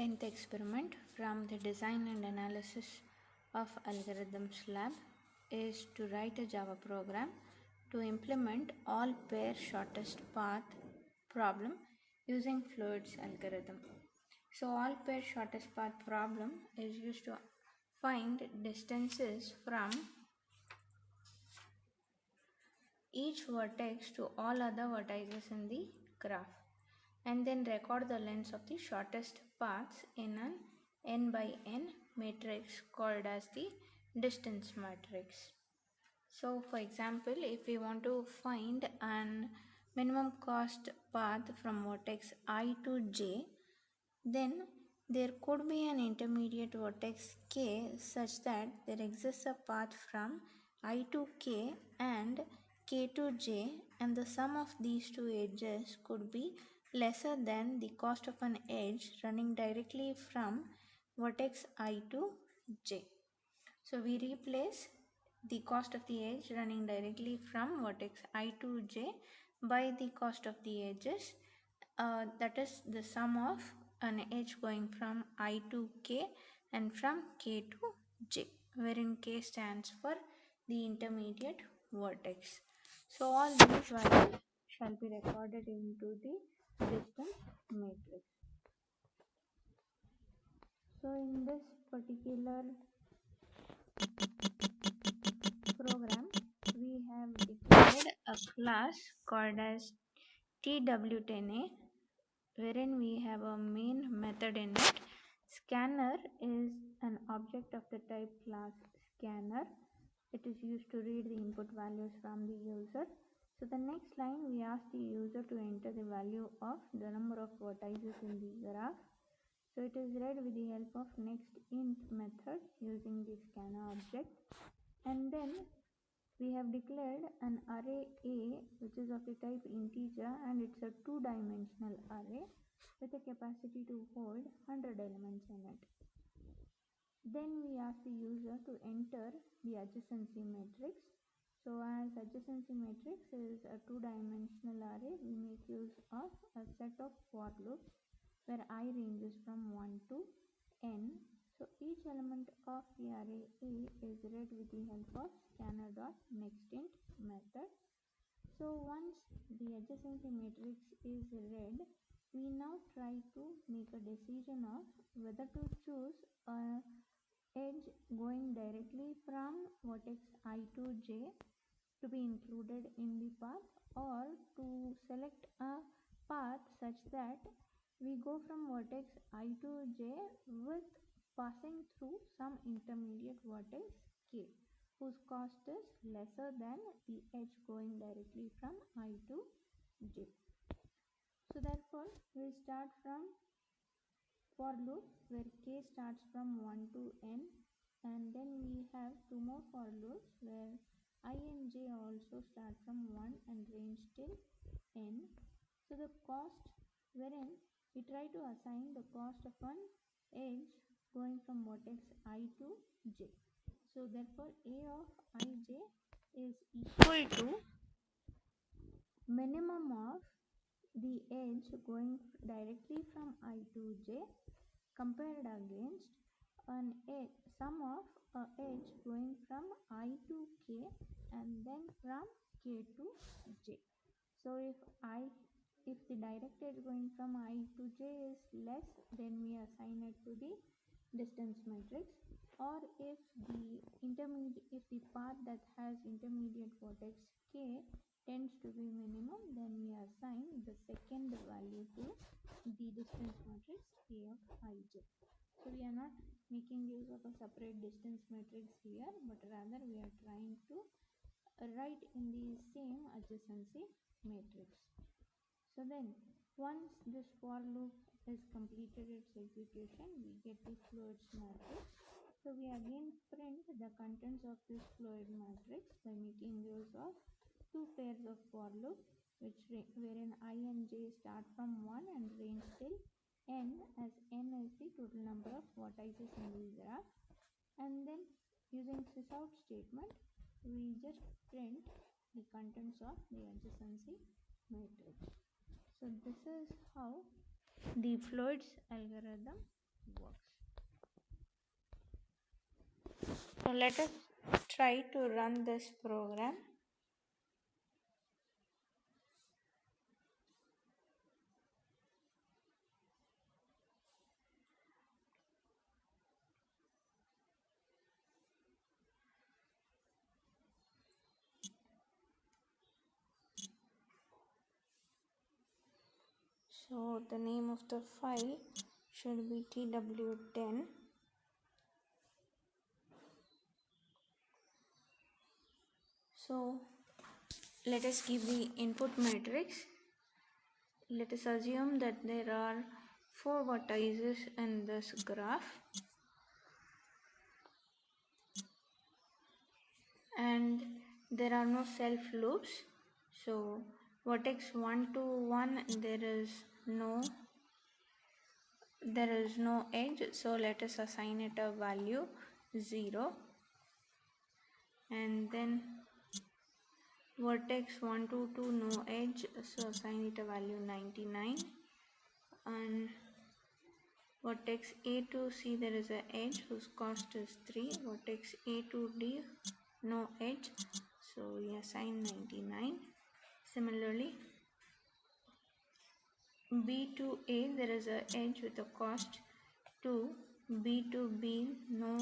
10th experiment from the design and analysis of algorithms lab is to write a Java program to implement all pair shortest path problem using Fluid's algorithm. So all pair shortest path problem is used to find distances from each vertex to all other vertices in the graph, and then record the lengths of the shortest paths in an n by n matrix called as the distance matrix. So for example, if we want to find an minimum cost path from vertex I to j, then there could be an intermediate vertex k such that there exists a path from I to k and k to j, and the sum of these two edges could be lesser than the cost of an edge running directly from vertex I to j. So we replace the cost of the edge running directly from vertex I to j by the cost of the edges, that is the sum of an edge going from I to k and from k to j, wherein k stands for the intermediate vertex. So all these values shall be recorded into the distance matrix. So in this particular program, we have declared a class called as TW10A, wherein we have a main method in it. Scanner is an object of the type class scanner. It is used to read the input values from the user. So the next line, we ask the user to enter the value of the number of vertices in the graph. So it is read with the help of nextInt method using the scanner object. And then we have declared an array A, which is of the type integer, and it's a two-dimensional array with a capacity to hold 100 elements in it. Then we ask the user to enter the adjacency matrix. So as adjacency matrix is a two-dimensional array, we make use of a set of for loops where I ranges from 1 to n. So each element of the array A is read with the help of scanner.nextInt method. So once the adjacency matrix is read, we now try to make a decision of whether to choose a edge going directly from vertex I to j to be included in the path, or to select a path such that we go from vertex I to j with passing through some intermediate vertex k, whose cost is lesser than the edge going directly from I to j. So therefore, we start from for loop where k starts from 1 to n, and then we have two more for loops where I and j also start from 1 and range till n. So the cost, wherein we try to assign the cost of an edge going from vertex I to j. So therefore A of ij is equal to minimum of the edge going directly from I to j compared against an edge, sum of a edge going from I to k and then from k to j. So if the direct edge going from I to j is less, then we assign it to the distance matrix, or if the path that has intermediate vertex k tends to be minimum, then we assign the second value to the distance matrix A of ij. So we are not making use of a separate distance matrix here, but rather we are trying to write in the same adjacency matrix. So then once this for loop is completed its execution, we get the Fluid's matrix. So we again print the contents of this Fluid matrix by making use of two pairs of for loop, wherein I and j start from 1 and range till n, as n is the total number of vertices in the graph. And then using sysout statement, we just print the contents of the adjacency matrix. So this is how the Fluid's algorithm works. So let us try to run this program. So the name of the file should be tw10. So let us give the input matrix. Let us assume that there are 4 vertices in this graph, and there are no self loops. So vertex 1 to 1 there is no edge, so let us assign it a value 0, and then vertex 1 to 2 no edge, so assign it a value 99, and vertex A to C there is an edge whose cost is 3, vertex A to D no edge, so we assign 99. Similarly, B to A there is an edge with a cost 2, B to B no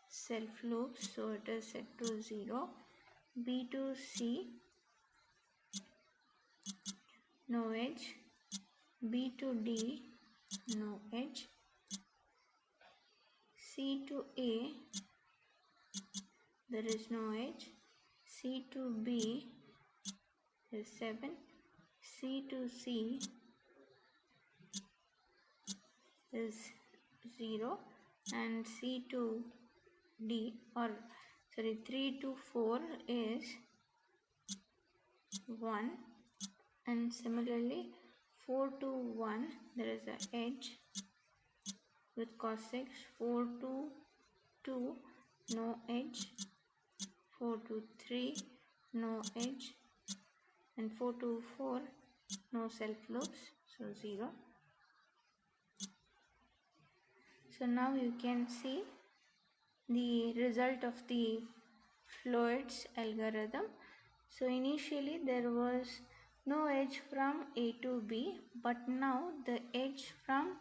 self loops, so it is set to 0, B to C no edge, B to D no edge, C to A there is no edge, C to B is 7, C to C is 0, and C to D, or sorry, 3 to 4 is 1, and similarly 4 to 1 there is an edge with cost 6, 4 to 2 no edge, 4 to 3 no edge, and 4 to 4 no self loops, so 0. So now you can see the result of the Floyd's algorithm. So initially there was no edge from A to B, but now the edge from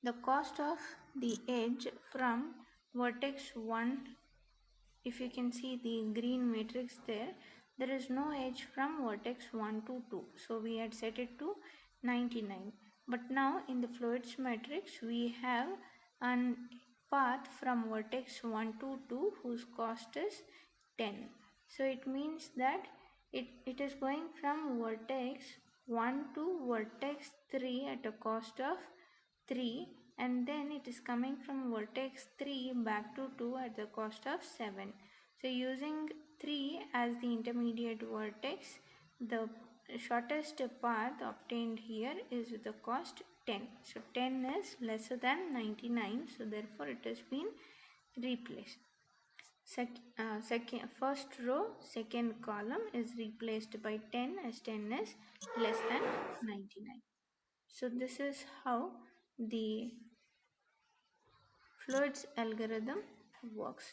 the cost of the edge from vertex 1, if you can see the green matrix there is no edge from vertex 1 to 2, so we had set it to 99, but now in the Floyd's matrix we have a path from vertex 1 to 2 whose cost is 10. So it means that it is going from vertex 1 to vertex 3 at a cost of 3, and then it is coming from vertex 3 back to 2 at the cost of 7. So using 3 as the intermediate vertex, the shortest path obtained here is with the cost 10. So 10 is lesser than 99, so therefore it has been replaced. First row, second column is replaced by 10 as 10 is less than 99. So this is how the Floyd's algorithm works.